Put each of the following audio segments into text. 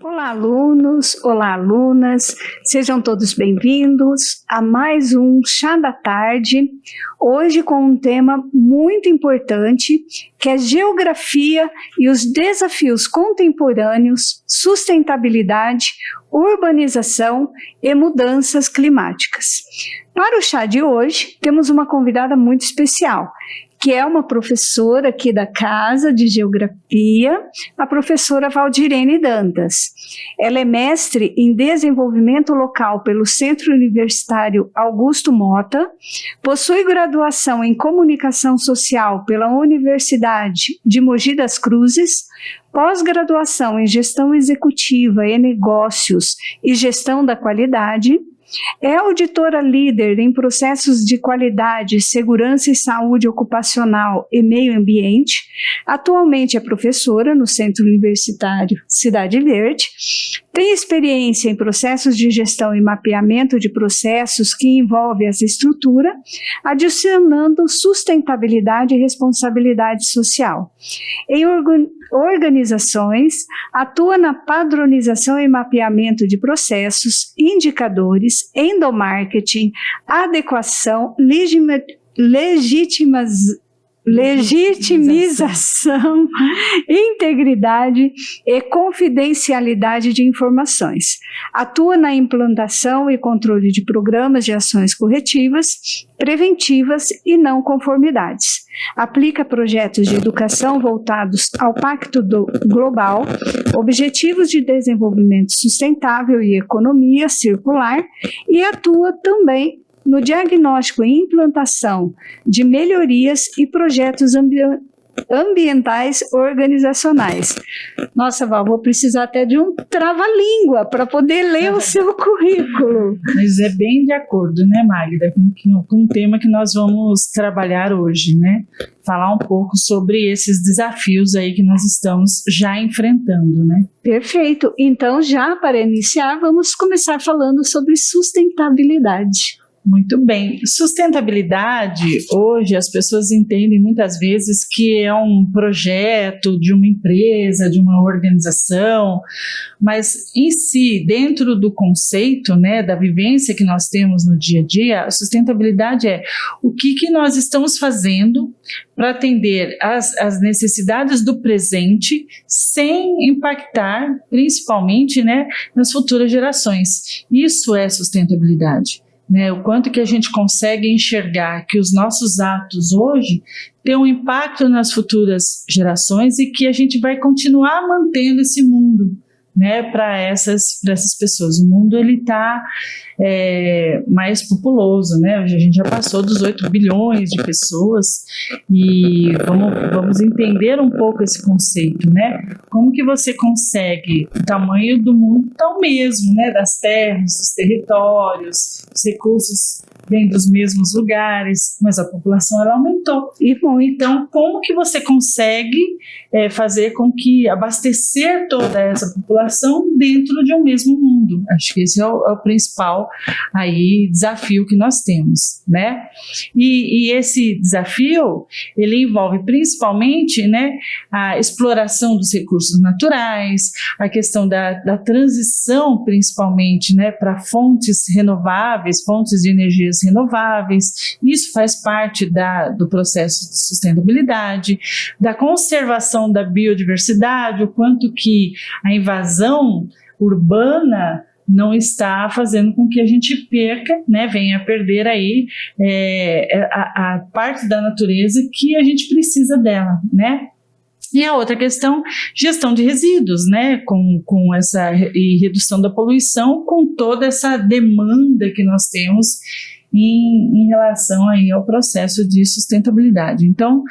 Olá, alunos, olá, alunas, sejam todos bem-vindos a mais um Chá da Tarde, hoje com um tema muito importante, que é Geografia e os desafios contemporâneos, sustentabilidade, urbanização e mudanças climáticas. Para o chá de hoje, temos uma convidada muito especial, que é uma professora aqui da Casa de Geografia, a professora Valdirene Dantas. Ela é mestre em Desenvolvimento Local pelo Centro Universitário Augusto Mota, possui graduação em Comunicação Social pela Universidade de Mogi das Cruzes, pós-graduação em Gestão Executiva e Negócios e Gestão da Qualidade. É auditora líder em processos de qualidade, segurança e saúde ocupacional e meio ambiente. Atualmente é professora no Centro Universitário Cidade Verde. Tem experiência em processos de gestão e mapeamento de processos que envolvem essa estrutura, adicionando sustentabilidade e responsabilidade social. Em organizações, atua na padronização e mapeamento de processos, indicadores, endomarketing, adequação, legitimização, integridade e confidencialidade de informações. Atua na implantação e controle de programas de ações corretivas, preventivas e não conformidades. Aplica projetos de educação voltados ao Pacto Global, Objetivos de Desenvolvimento Sustentável e Economia Circular e atua também no diagnóstico e implantação de melhorias e projetos ambientais organizacionais. Nossa, Val, vou precisar até de um trava-língua para poder ler o seu currículo. Mas é bem de acordo, né, Magda, com o tema que nós vamos trabalhar hoje, né? Falar um pouco sobre esses desafios aí que nós estamos já enfrentando, né? Perfeito. Então, já para iniciar, vamos começar falando sobre sustentabilidade. Muito bem. Sustentabilidade, hoje as pessoas entendem muitas vezes que é um projeto de uma empresa, de uma organização, mas em si, dentro do conceito, né, da vivência que nós temos no dia a dia, a sustentabilidade é o que nós estamos fazendo para atender as necessidades do presente sem impactar, principalmente, né, nas futuras gerações. Isso é sustentabilidade. Né, o quanto que a gente consegue enxergar que os nossos atos hoje têm um impacto nas futuras gerações e que a gente vai continuar mantendo esse mundo, né, para essas pessoas. O mundo está mais populoso, né? A gente já passou dos 8 bilhões de pessoas e vamos entender um pouco esse conceito, né? Como que você consegue, o tamanho do mundo está o mesmo, né? Das terras, dos territórios, os recursos vêm dos mesmos lugares, mas a população ela aumentou. E bom, então como que você consegue fazer com que abastecer toda essa população dentro de um mesmo mundo? Acho que esse é o principal aí desafio que nós temos, né? E esse desafio ele envolve principalmente, né, a exploração dos recursos naturais, a questão da transição principalmente, né, para fontes renováveis, fontes de energias renováveis. Isso faz parte do processo de sustentabilidade, da conservação da biodiversidade, o quanto que a invasão urbana não está fazendo com que a gente perca, né, venha a perder aí a parte da natureza que a gente precisa dela, né? E a outra questão, gestão de resíduos, né, com essa e redução da poluição, com toda essa demanda que nós temos em relação aí ao processo de sustentabilidade. Então,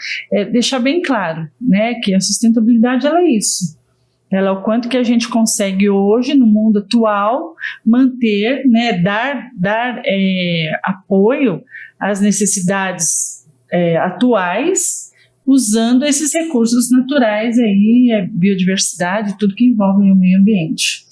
deixar bem claro, né, que a sustentabilidade ela é isso. Ela é o quanto que a gente consegue hoje, no mundo atual, manter, né, dar apoio às necessidades atuais, usando esses recursos naturais aí, biodiversidade, tudo que envolve o meio ambiente.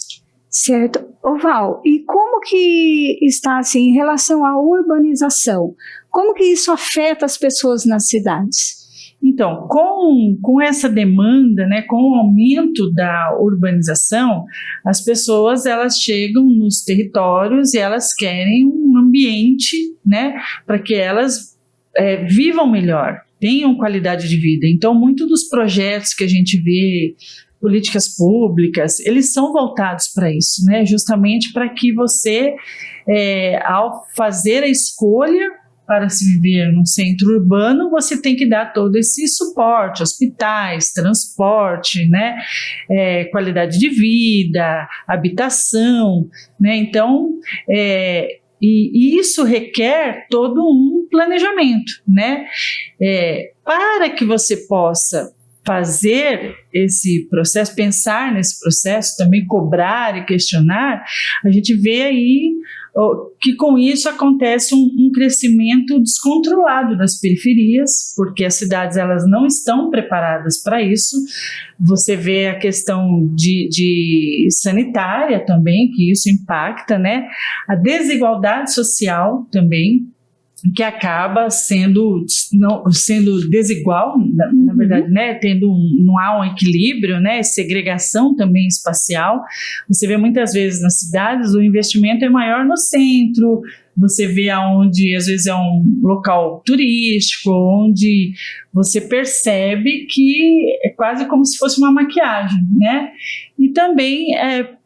Certo. Ô Val, e como que está assim em relação à urbanização? Como que isso afeta as pessoas nas cidades? Então, com essa demanda, né, com o aumento da urbanização, as pessoas elas chegam nos territórios e elas querem um ambiente, né, para que elas vivam melhor, tenham qualidade de vida. Então, muitos dos projetos que a gente vê, políticas públicas, eles são voltados para isso, né, justamente para que você, ao fazer a escolha para se viver num centro urbano, você tem que dar todo esse suporte, hospitais, transporte, né, qualidade de vida, habitação, né, então, e isso requer todo um planejamento, né, para que você possa fazer esse processo, pensar nesse processo, também cobrar e questionar, a gente vê aí que com isso acontece um crescimento descontrolado das periferias, porque as cidades elas não estão preparadas para isso. Você vê a questão de sanitária também, que isso impacta, né? A desigualdade social também, que acaba sendo desigual, na verdade, né? Não há um equilíbrio, né? Segregação também espacial. Você vê muitas vezes nas cidades o investimento é maior no centro, você vê aonde às vezes é um local turístico, onde você percebe que é quase como se fosse uma maquiagem, né? E também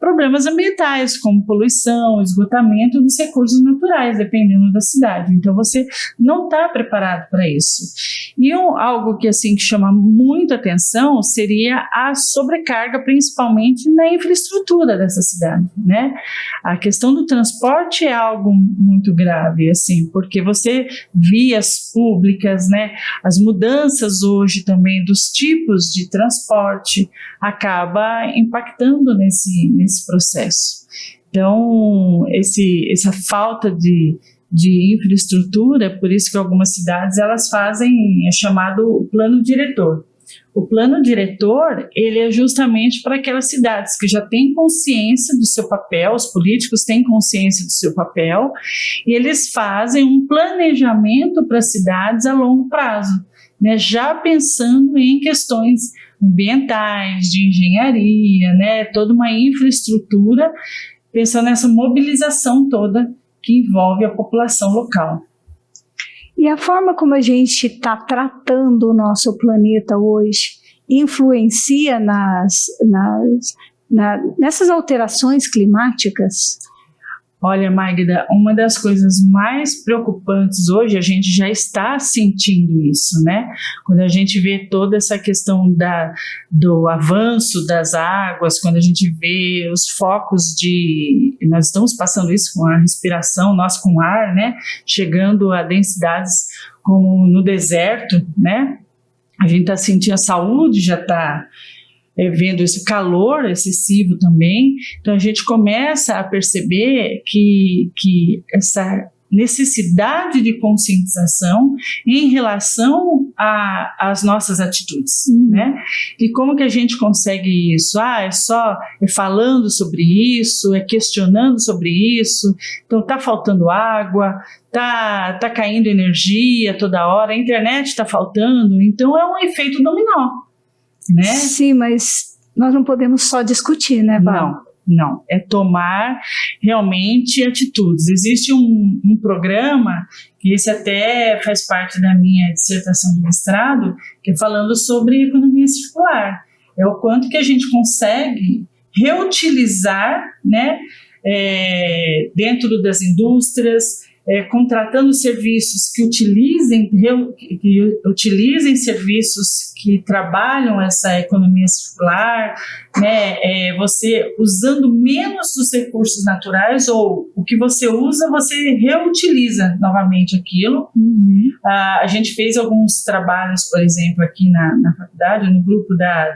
problemas ambientais, como poluição, esgotamento dos recursos naturais, dependendo da cidade. Então, você não está preparado para isso. E algo que, assim, que chama muito atenção seria a sobrecarga, principalmente na infraestrutura dessa cidade, né? A questão do transporte é algo muito grave, assim, porque você, vias públicas, né? As mudanças hoje também dos tipos de transporte acaba impactando nesse processo. Então, essa falta de infraestrutura, por isso que algumas cidades elas fazem chamado plano diretor. O plano diretor, ele é justamente para aquelas cidades que já têm consciência do seu papel, os políticos têm consciência do seu papel, e eles fazem um planejamento para as cidades a longo prazo, né, já pensando em questões ambientais, de engenharia, né, toda uma infraestrutura, pensando nessa mobilização toda que envolve a população local. E a forma como a gente está tratando o nosso planeta hoje influencia nessas alterações climáticas? Olha, Magda, uma das coisas mais preocupantes hoje, a gente já está sentindo isso, né? Quando a gente vê toda essa questão do avanço das águas, quando a gente vê os focos nós estamos passando isso com a respiração, nós com o ar, né? Chegando a densidades como no deserto, né? A gente está sentindo, a saúde já está vendo esse calor excessivo também, então a gente começa a perceber que essa necessidade de conscientização em relação às nossas atitudes, né? E como que a gente consegue isso? É só falando sobre isso, questionando sobre isso, então está faltando água, tá caindo energia toda hora, a internet está faltando, então é um efeito dominó, né? Sim, mas nós não podemos só discutir, né, Val? Não, é tomar realmente atitudes. Existe um programa, que esse até faz parte da minha dissertação de mestrado, que é falando sobre economia circular. É o quanto que a gente consegue reutilizar, né, dentro das indústrias, contratando serviços que utilizem serviços que trabalham essa economia circular, né? Você usando menos dos recursos naturais, ou o que você usa, você reutiliza novamente aquilo. A gente fez alguns trabalhos, por exemplo, aqui na faculdade, no grupo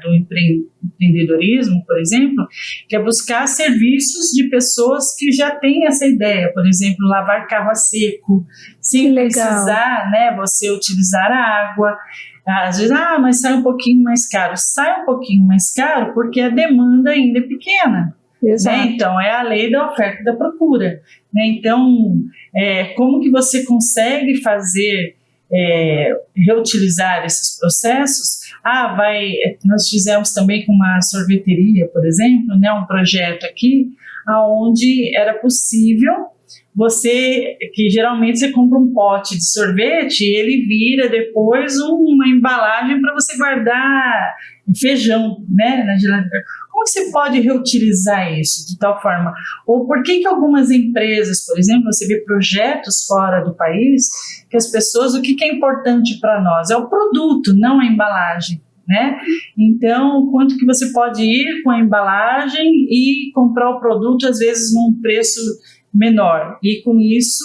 do empreendedorismo, por exemplo, que é buscar serviços de pessoas que já têm essa ideia, por exemplo, lavar carro a seco, sem precisar, né, você utilizar a água. Às vezes, mas sai um pouquinho mais caro. Sai um pouquinho mais caro porque a demanda ainda é pequena. Exato. Né? Então, é a lei da oferta e da procura. Né? Então, como que você consegue fazer reutilizar esses processos. Nós fizemos também com uma sorveteria, por exemplo, né, um projeto aqui, onde era possível que geralmente você compra um pote de sorvete e ele vira depois uma embalagem para você guardar feijão, né, na geladeira. Como você pode reutilizar isso de tal forma? Ou por que algumas empresas, por exemplo, você vê projetos fora do país, que as pessoas, o que é importante para nós? É o produto, não a embalagem, né? Então, quanto que você pode ir com a embalagem e comprar o produto, às vezes, num preço menor. E com isso,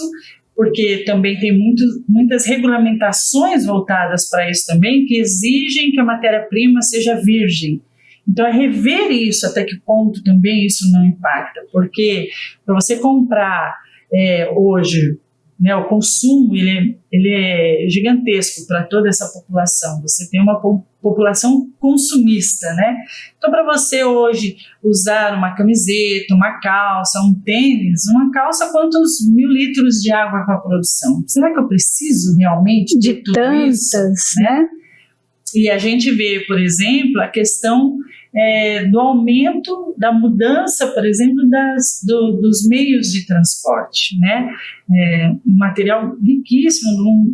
porque também tem muitas regulamentações voltadas para isso também, que exigem que a matéria-prima seja virgem. Então, é rever isso, até que ponto também isso não impacta, porque para você comprar hoje, né, o consumo ele é gigantesco para toda essa população, você tem uma população consumista, né? Então, para você hoje usar uma camiseta, uma calça, um tênis, uma calça, quantos 1.000 litros de água para a produção? Será que eu preciso realmente de tudo tantas, isso, né? E a gente vê, por exemplo, a questão do aumento, da mudança, por exemplo, dos meios de transporte, né? Um material riquíssimo,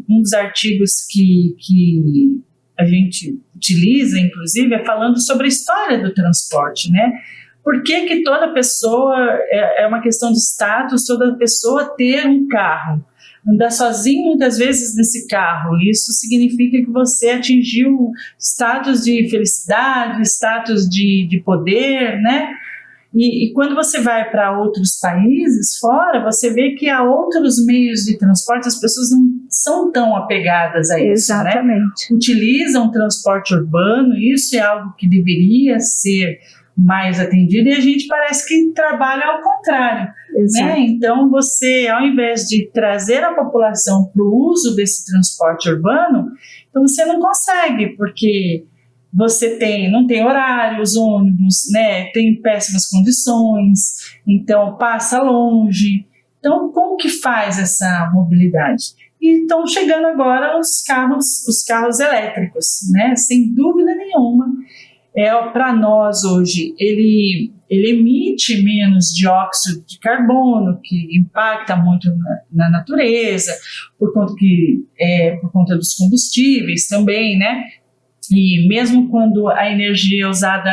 um dos artigos que a gente utiliza, inclusive, é falando sobre a história do transporte, né? Por que toda pessoa, é uma questão de status, toda pessoa ter um carro? Andar sozinho muitas vezes nesse carro, isso significa que você atingiu status de felicidade, status de poder, né? E quando você vai para outros países fora, você vê que há outros meios de transporte, as pessoas não são tão apegadas a isso, exatamente, né? Utilizam transporte urbano, isso é algo que deveria ser mais atendido, e a gente parece que trabalha ao contrário, né? Então você, ao invés de trazer a população para o uso desse transporte urbano, então você não consegue, porque você não tem horário, os ônibus, né, tem péssimas condições, então passa longe. Então, como que faz essa mobilidade? E estão chegando agora os carros elétricos, né? Sem dúvida nenhuma. Para nós hoje, ele emite menos dióxido de carbono, que impacta muito na natureza, por conta dos combustíveis também, né? E mesmo quando a energia usada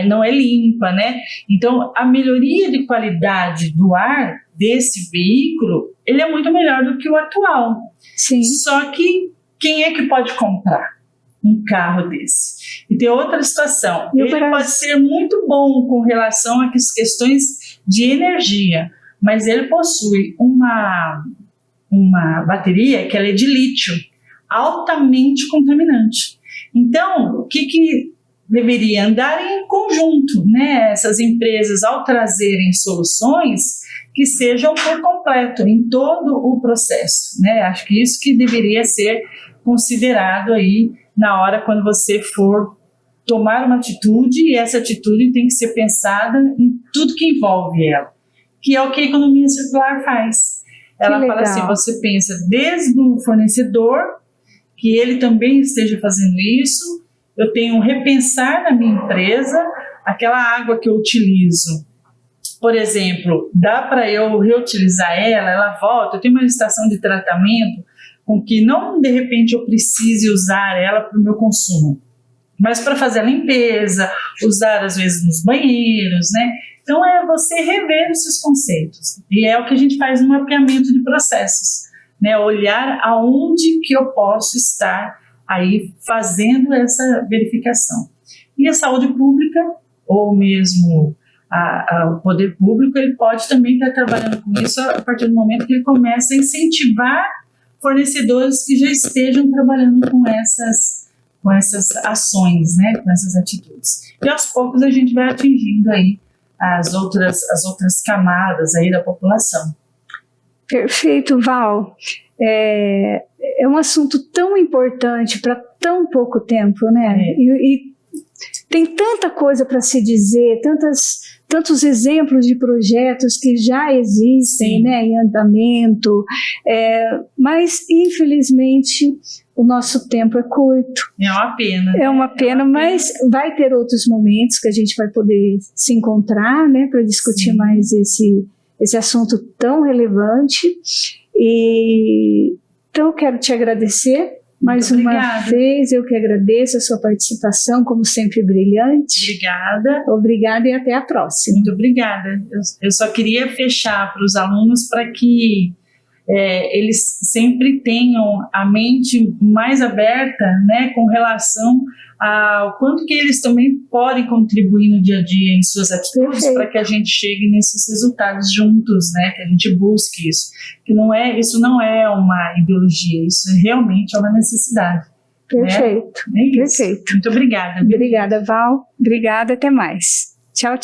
não é limpa, né? Então, a melhoria de qualidade do ar desse veículo, ele é muito melhor do que o atual. Sim. Só que quem é que pode comprar um carro desse? E tem outra situação, ele pode ser muito bom com relação às questões de energia, mas ele possui uma bateria que ela é de lítio, altamente contaminante. Então, o que deveria andar em conjunto, né? Essas empresas, ao trazerem soluções que sejam por completo, em todo o processo, né? Acho que isso que deveria ser considerado aí na hora quando você for tomar uma atitude, e essa atitude tem que ser pensada em tudo que envolve ela, que é o que a economia circular faz. Ela fala assim, você pensa desde o fornecedor, que ele também esteja fazendo isso, eu tenho um repensar na minha empresa, aquela água que eu utilizo, por exemplo, dá para eu reutilizar ela volta, eu tenho uma estação de tratamento com que não de repente eu precise usar ela para o meu consumo, mas para fazer a limpeza, usar às vezes nos banheiros, né? Então é você rever os seus conceitos, e é o que a gente faz no mapeamento de processos, né? Olhar aonde que eu posso estar aí fazendo essa verificação. E a saúde pública, ou mesmo o poder público, ele pode também estar trabalhando com isso a partir do momento que ele começa a incentivar fornecedores que já estejam trabalhando com essas ações, né, com essas atitudes. E aos poucos a gente vai atingindo aí as outras camadas aí da população. Perfeito, Val. É um assunto tão importante para tão pouco tempo, né? E tem tanta coisa para se dizer, tantos exemplos de projetos que já existem, né, em andamento, mas infelizmente o nosso tempo é curto. É uma pena. É uma pena, mas vai ter outros momentos que a gente vai poder se encontrar, né, para discutir mais esse assunto tão relevante. E então eu quero te agradecer mais uma vez. Eu que agradeço a sua participação, como sempre brilhante. Obrigada e até a próxima. Muito obrigada. Eu só queria fechar para os alunos para que eles sempre tenham a mente mais aberta, né, com relação ao quanto que eles também podem contribuir no dia a dia em suas atitudes para que a gente chegue nesses resultados juntos, né, que a gente busque isso. Isso não é uma ideologia, isso realmente é uma necessidade. Perfeito, né? Perfeito. Muito obrigada. Obrigada, Val. Obrigada, até mais. Tchau, tchau.